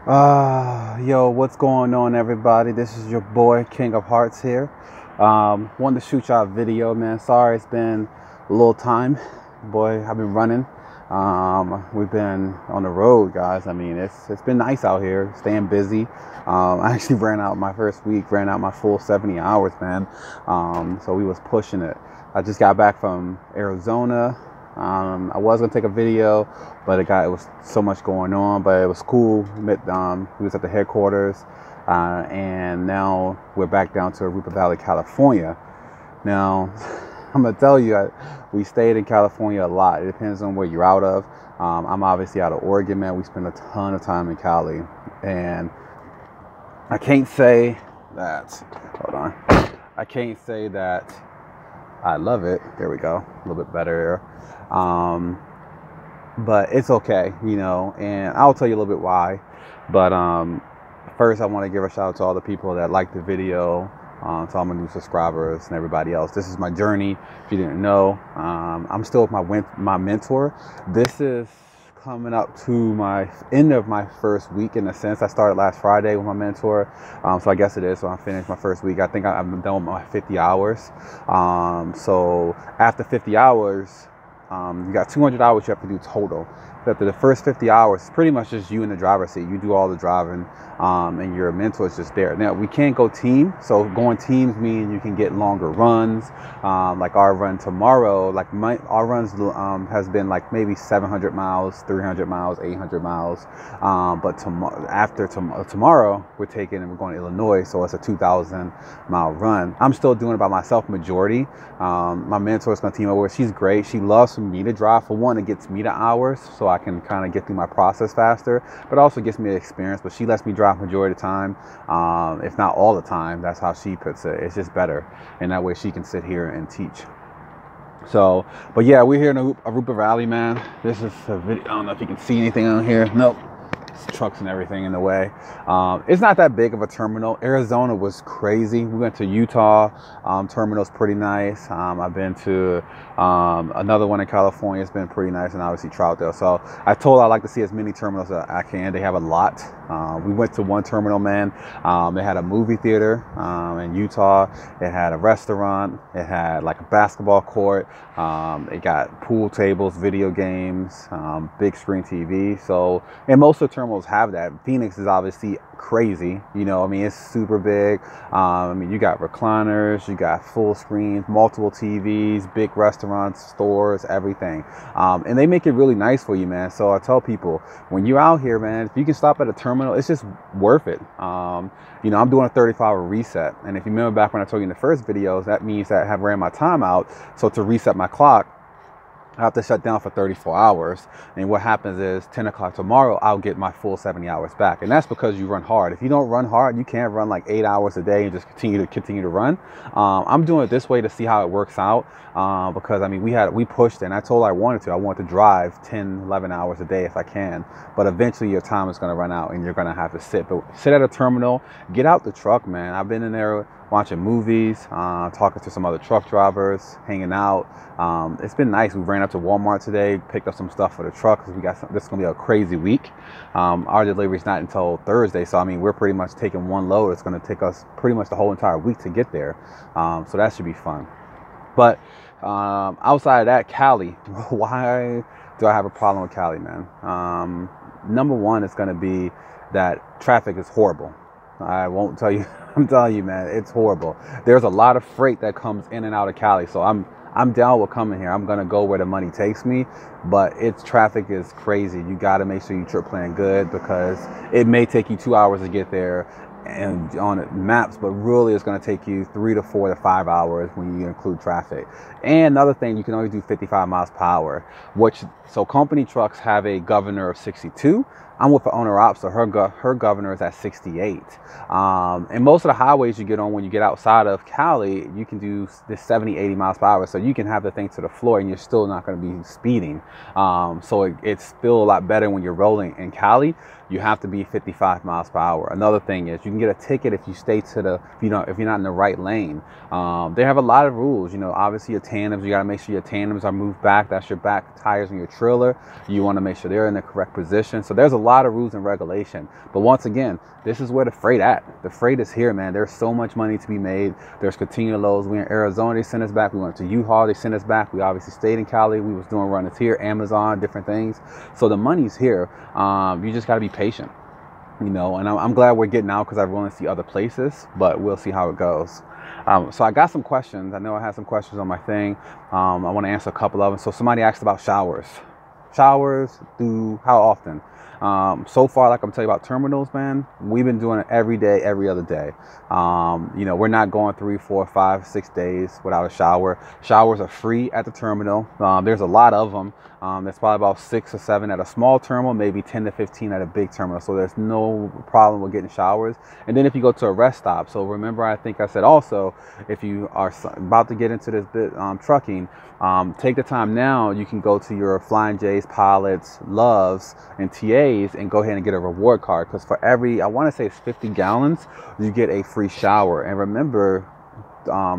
Yo, what's going on, everybody? This is your boy, King of Hearts here. Wanted to shoot y'all a video, man. Sorry, it's been a little time. Boy, I've been running. We've been on the road, guys. I mean, it's been nice out here, staying busy. I actually ran out my first week, ran out my full 70 hours, man. So we was pushing it. I just got back from Arizona. I was gonna take a video, but it was so much going on. But it was cool. We was at the headquarters, and now we're back down to Arupa Valley, California. Now, I'm gonna tell you, we stayed in California a lot. It depends on where you're out of. I'm obviously out of Oregon, man. We spent a ton of time in Cali, and I can't say that. Hold on. I can't say that I love it. There we go. A little bit better. But it's okay, and I'll tell you a little bit why. But first, I want to give a shout out to all the people that liked the video, to all my new subscribers and everybody else. This is my journey. If you didn't know, I'm still with my mentor. This is coming up to my end of my first week, in a sense. I started last Friday with my mentor, so I guess it is. So I finished my first week. I think I'm done with my 50 hours. So after 50 hours, you got 200 hours you have to do total. After the first 50 hours, it's pretty much just you in the driver's seat. You do all the driving, and your mentor is just there. Now, we can't go team, so going teams means you can get longer runs. Like our run tomorrow, our runs has been like maybe 700 miles, 300 miles, 800 miles. But tomorrow, we're going to Illinois, so it's a 2,000-mile run. I'm still doing it by myself majority. My mentor is going to team up with. She's great. She loves for me to drive. For one, it gets me the hours, so I can kind of get through my process faster, but also gets me the experience. But she lets me drive majority of the time, if not all the time. That's how she puts it. It's just better, and that way she can sit here and teach. So, but yeah, we're here in Arupa Valley, man. This is a video. I don't know if you can see anything on here. Nope. Trucks and everything in the way. It's not that big of a terminal. Arizona was crazy. We went to Utah. Terminal's pretty nice. I've been to another one in California. It's been pretty nice, and obviously Troutdale. So I like to see as many terminals as I can. They have a lot. We went to one terminal, man. It had a movie theater in Utah. It had a restaurant. It had like a basketball court. It got pool tables, video games, big screen TV. So, and most of the terminals have that. Phoenix is obviously crazy. It's super big. You got recliners, you got full screens, multiple TVs, big restaurants, stores, everything. And they make it really nice for you, man. So I tell people, when you're out here, man, if you can stop at a terminal, it's just worth it. I'm doing a 35-hour reset. And if you remember back when I told you in the first videos, that means that I have ran my time out. So to reset my clock, I have to shut down for 34 hours. And what happens is 10 o'clock tomorrow, I'll get my full 70 hours back. And that's because you run hard. If you don't run hard, you can't run like 8 hours a day and just continue to run. I'm doing it this way to see how it works out. Because we pushed it, and I told her I wanted to drive 10, 11 hours a day if I can. But eventually your time is going to run out and you're going to have to sit at a terminal, get out the truck, man. I've been in there watching movies, talking to some other truck drivers, hanging out. It's been nice. We ran up to Walmart today, picked up some stuff for the truck because this is going to be a crazy week. Our delivery is not until Thursday, so we're pretty much taking one load. It's going to take us pretty much the whole entire week to get there, so that should be fun. But outside of that, Cali, why do I have a problem with Cali, man? Number one is going to be that traffic is horrible. I won't tell you. I'm telling you, man, it's horrible. There's a lot of freight that comes in and out of Cali, so I'm down with coming here. I'm gonna go where the money takes me, but traffic is crazy. You got to make sure you trip plan good, because it may take you 2 hours to get there and on maps, but really it's going to take you 3 to 4 to 5 hours when you include traffic. And another thing, you can only do 55 miles per hour, so company trucks have a governor of 62. I'm with the owner op, so her governor is at 68. And most of the highways you get on when you get outside of Cali, you can do this 70, 80 miles per hour. So you can have the thing to the floor and you're still not going to be speeding. So it's still a lot better when you're rolling. In Cali, you have to be 55 miles per hour. Another thing is you can get a ticket if you stay if you're not in the right lane. They have a lot of rules. Obviously your tandems, you got to make sure your tandems are moved back. That's your back tires on your trailer. You want to make sure they're in the correct position. So there's a lot of rules and regulation. But once again, this is where the freight at. The freight is here, man. There's so much money to be made. There's continual loads. We in Arizona, they sent us back. We went to U-Haul, they sent us back. We obviously stayed in Cali. We was doing runners here, Amazon, different things. So the money's here. You just got to be patient, you know. And I'm glad we're getting out because I want to see other places, but we'll see how it goes. So I got some questions. I know I had some questions on my thing. I want to answer a couple of them. So somebody asked about showers. Showers, how often? So far, like I'm telling you about terminals, man, we've been doing it every day, every other day. You know, we're not going 3, 4, 5, 6 days without a shower. Showers are free at the terminal. There's a lot of them. There's probably about 6 or 7 at a small terminal, maybe 10 to 15 at a big terminal. So there's no problem with getting showers. And then if you go to a rest stop, so remember, I think I said also, if you are about to get into this bit trucking, take the time now. You can go to your Flying J's, Pilots, Loves, and TAs and go ahead and get a reward card. Because for every, I want to say it's 50 gallons, you get a free shower. And remember,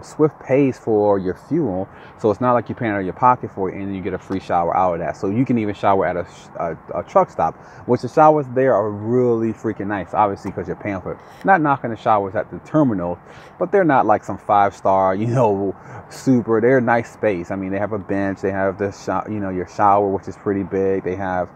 Swift pays for your fuel, so it's not like you're paying out of your pocket for it, and then you get a free shower out of that. So you can even shower at a truck stop, which the showers there are really freaking nice, obviously, because you're paying for it. Not knocking the showers at the terminal, but they're not like some 5-star, you know, super. They're a nice space. I mean, they have a bench, they have the you know, your shower, which is pretty big. They have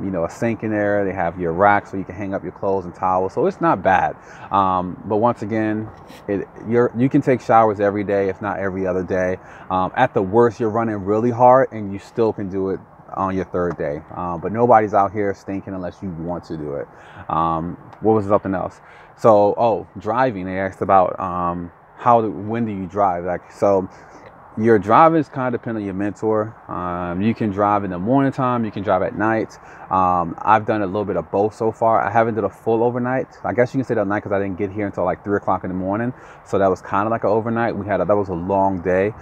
you know, a sink in there. They have your rack so you can hang up your clothes and towels. So it's not bad. But once again, you can take showers every day, if not every other day. At the worst, you're running really hard and you still can do it on your 3rd day. But nobody's out here stinking unless you want to do it. What was something else? So, driving. They asked about when do you drive? Like, so your driving is kind of dependent on your mentor. You can drive in the morning time, you can drive at night. I've done a little bit of both so far. I haven't done a full overnight. I guess you can say that night because I didn't get here until like 3 o'clock in the morning. So that was kind of like an overnight. That was a long day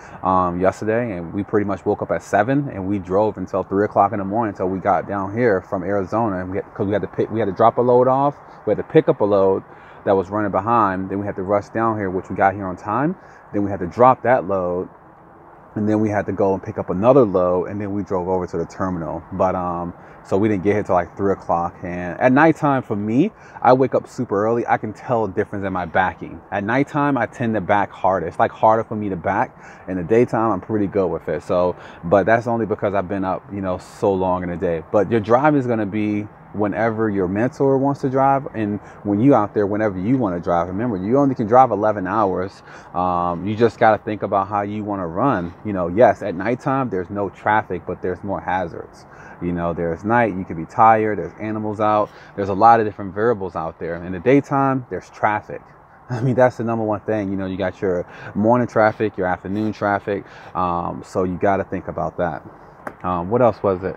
yesterday, and we pretty much woke up at 7 and we drove until 3 o'clock in the morning until we got down here from Arizona. Because we had to drop a load off. We had to pick up a load that was running behind. Then we had to rush down here, which we got here on time. Then we had to drop that load. And then we had to go and pick up another load, and then we drove over to the terminal. But so we didn't get here till like 3 o'clock. And at nighttime, for me, I wake up super early. I can tell a difference in my backing. At nighttime, I tend to back harder. It's like harder for me to back. In the daytime, I'm pretty good with it. So, but that's only because I've been up, you know, so long in the day. But your drive is going to be whenever your mentor wants to drive, and when you out there, whenever you want to drive. Remember, you only can drive 11 hours. You just got to think about how you want to run. You know, yes, at nighttime there's no traffic, but there's more hazards. You know, there's night, you could be tired, there's animals out, there's a lot of different variables out there. In the daytime, there's traffic. I mean, that's the number one thing. You know, you got your morning traffic, your afternoon traffic. So you got to think about that. What else was it?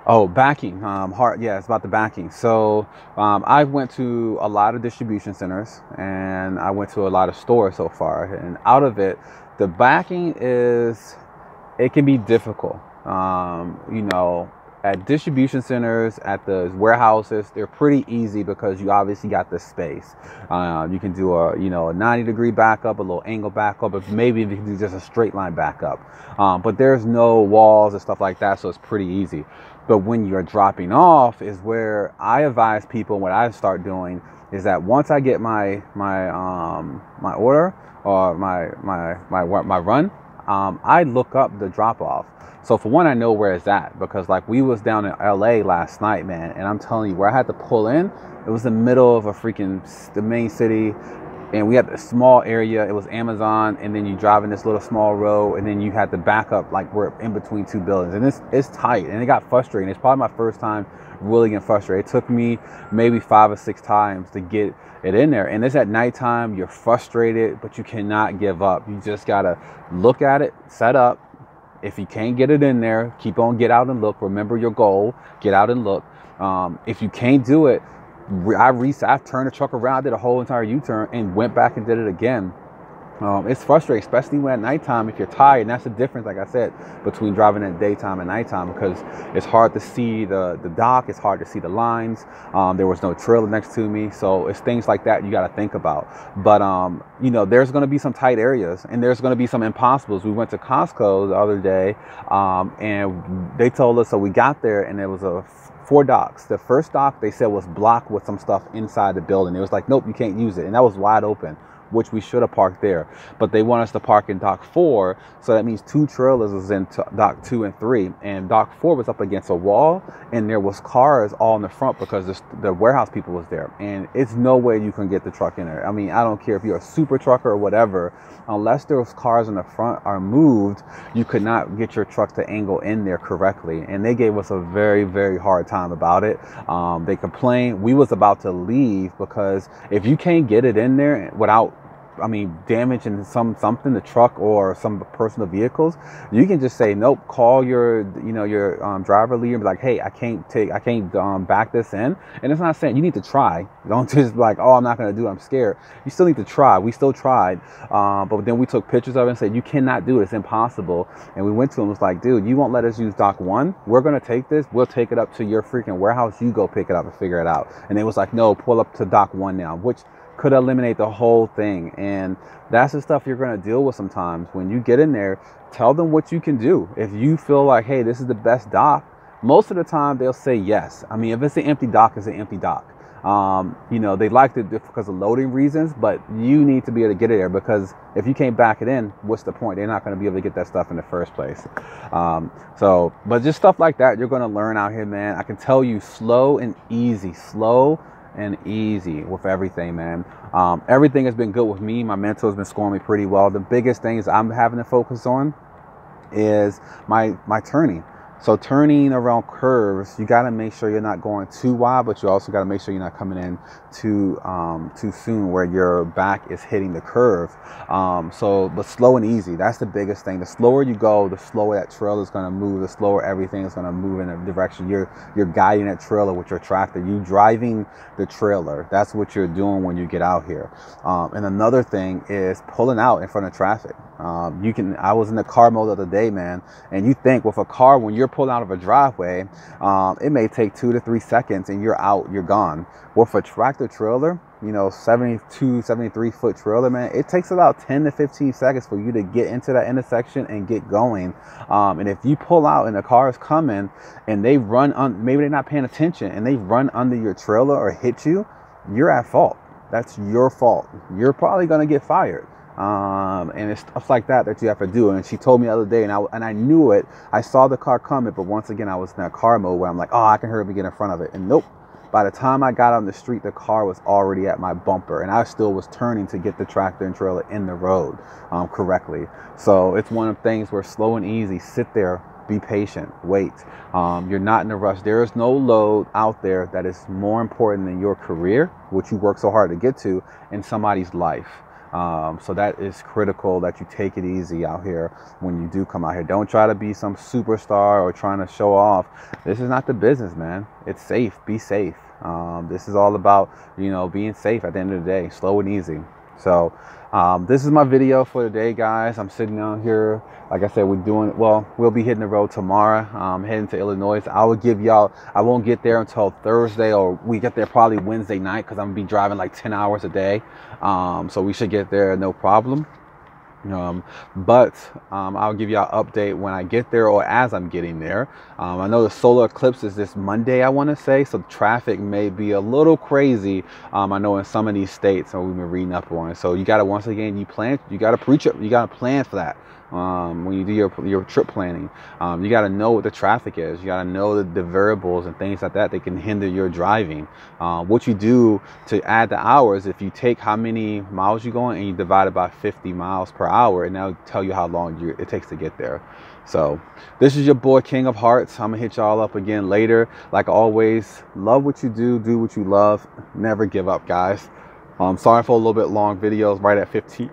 Oh, backing. Yeah, it's about the backing. So I went to a lot of distribution centers and I went to a lot of stores so far. And out of it, the backing it can be difficult. You know, at distribution centers, at the warehouses, they're pretty easy because you obviously got the space. You can do a 90-degree backup, a little angle backup, but maybe you can do just a straight line backup. But there's no walls and stuff like that, so it's pretty easy. But when you're dropping off is where I advise people, what I start doing is that once I get my order or my run, I look up the drop off. So for one, I know where it's at because like we was down in LA last night, man, and I'm telling you, where I had to pull in, it was the middle of the main city, and we had a small area. It was Amazon, and then you drive in this little small road, and then you had to back up like we're in between two buildings, and it's tight, and it got frustrating. It's probably my first time really getting frustrated. It took me maybe 5 or 6 times to get it in there, and it's at nighttime. You're frustrated, but you cannot give up. You just gotta look at it, set up. If you can't get it in there, keep on, get out and look. Remember your goal, get out and look. If you can't do it, I turned the truck around, did a whole entire U-turn and went back and did it again. It's frustrating, especially when at nighttime, if you're tired. And that's the difference, like I said, between driving at daytime and nighttime, because it's hard to see the dock. It's hard to see the lines. There was no trailer next to me. So it's things like that you got to think about. But, you know, there's going to be some tight areas and there's going to be some impossibles. We went to Costco the other day and they told us, so we got there and there was 4 docks. The first dock they said was blocked with some stuff inside the building. It was like, nope, you can't use it. And that was wide open, which we should have parked there. But they want us to park in dock 4. So that means 2 trailers was in dock 2 and 3. And dock 4 was up against a wall. And there was cars all in the front because the warehouse people was there. And it's no way you can get the truck in there. I mean, I don't care if you're a super trucker or whatever. Unless those cars in the front are moved, you could not get your truck to angle in there correctly. And they gave us a very, very hard time about it. They complained. We was about to leave because if you can't get it in there without, I mean, damaging something, the truck or some personal vehicles, you can just say nope. Call your driver leader and be like, hey, I can't back this in. And it's not saying you need to try. Don't just be like, oh, I'm not gonna do it, I'm scared. You still need to try. We still tried, but then we took pictures of it and said you cannot do it. It's impossible. And we went to him. It was like, dude, you won't let us use dock 1. We're gonna take this. We'll take it up to your freaking warehouse. You go pick it up and figure it out. And they was like, no, pull up to dock 1 now, which could eliminate the whole thing. And that's the stuff you're going to deal with sometimes. When you get in there, tell them what you can do. If you feel like, hey, this is the best dock, most of the time they'll say yes. I mean, if it's an empty dock, it's an empty dock. You know, they like to do it because of loading reasons, but you need to be able to get it there, because if you can't back it in, what's the point? They're not going to be able to get that stuff in the first place. But just stuff like that, you're going to learn out here, man. I can tell you, slow and easy with everything, man. Everything has been good with me. My mentor has been scoring me pretty well. The biggest things I'm having to focus on is my turning. So turning around curves, you got to make sure you're not going too wide, but you also got to make sure you're not coming in too soon where your back is hitting the curve. But slow and easy, that's the biggest thing. The slower you go, the slower that trailer is going to move, the slower everything is going to move in a direction. You're guiding that trailer with your tractor. You driving the trailer. That's what you're doing when you get out here. And another thing is pulling out in front of traffic. I was in the car mode the other day, man, and you think with a car, when you're pulling out of a driveway, it may take 2 to 3 seconds and you're out, you're gone. With a tractor trailer, 73 foot trailer, man, it takes about 10 to 15 seconds for you to get into that intersection and get going. And if you pull out and the car is coming and they run maybe they're not paying attention and they run under your trailer or hit you, you're at fault. That's your fault. You're probably going to get fired. And it's stuff like that you have to do. And she told me the other day, and I knew it. I saw the car coming, but once again, I was in that car mode where I'm like, oh, I can hurry up and get in front of it. And nope. By the time I got on the street, the car was already at my bumper, and I still was turning to get the tractor and trailer in the road correctly. So it's one of the things where slow and easy. Sit there, be patient, wait. You're not in a rush. There is no load out there that is more important than your career, which you work so hard to get to, in somebody's life. So that is critical, that you take it easy out here when you do come out here. Don't try to be some superstar or trying to show off. This is not the business, man. It's safe. Be safe. This is all about, being safe at the end of the day, slow and easy. So this is my video for today, guys. I'm sitting down here. Like I said, we'll be hitting the road tomorrow, heading to Illinois. I won't get there until Thursday, or we get there probably Wednesday night, because I'm gonna be driving like 10 hours a day. So we should get there no problem. But I'll give you an update when I get there, or as I'm getting there. I know the solar eclipse is this Monday, I want to say, so traffic may be a little crazy. I know in some of these states, so we've been reading up on it. So you got to, once again, you got to plan for that. When you do your trip planning, you got to know what the traffic is. You got to know the variables and things like that can hinder your driving. What you do to add the hours, if you take how many miles you're going and you divide it by 50 miles per hour, and that'll tell you how long it takes to get there. So this is your boy, King of Hearts. I'm gonna hit y'all up again later. Like always, love what you do what you love, never give up, guys. Sorry for a little bit long videos, right at 15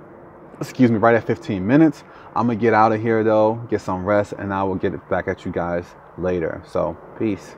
minutes. I'm gonna get out of here though, get some rest, and I will get it back at you guys later. So peace.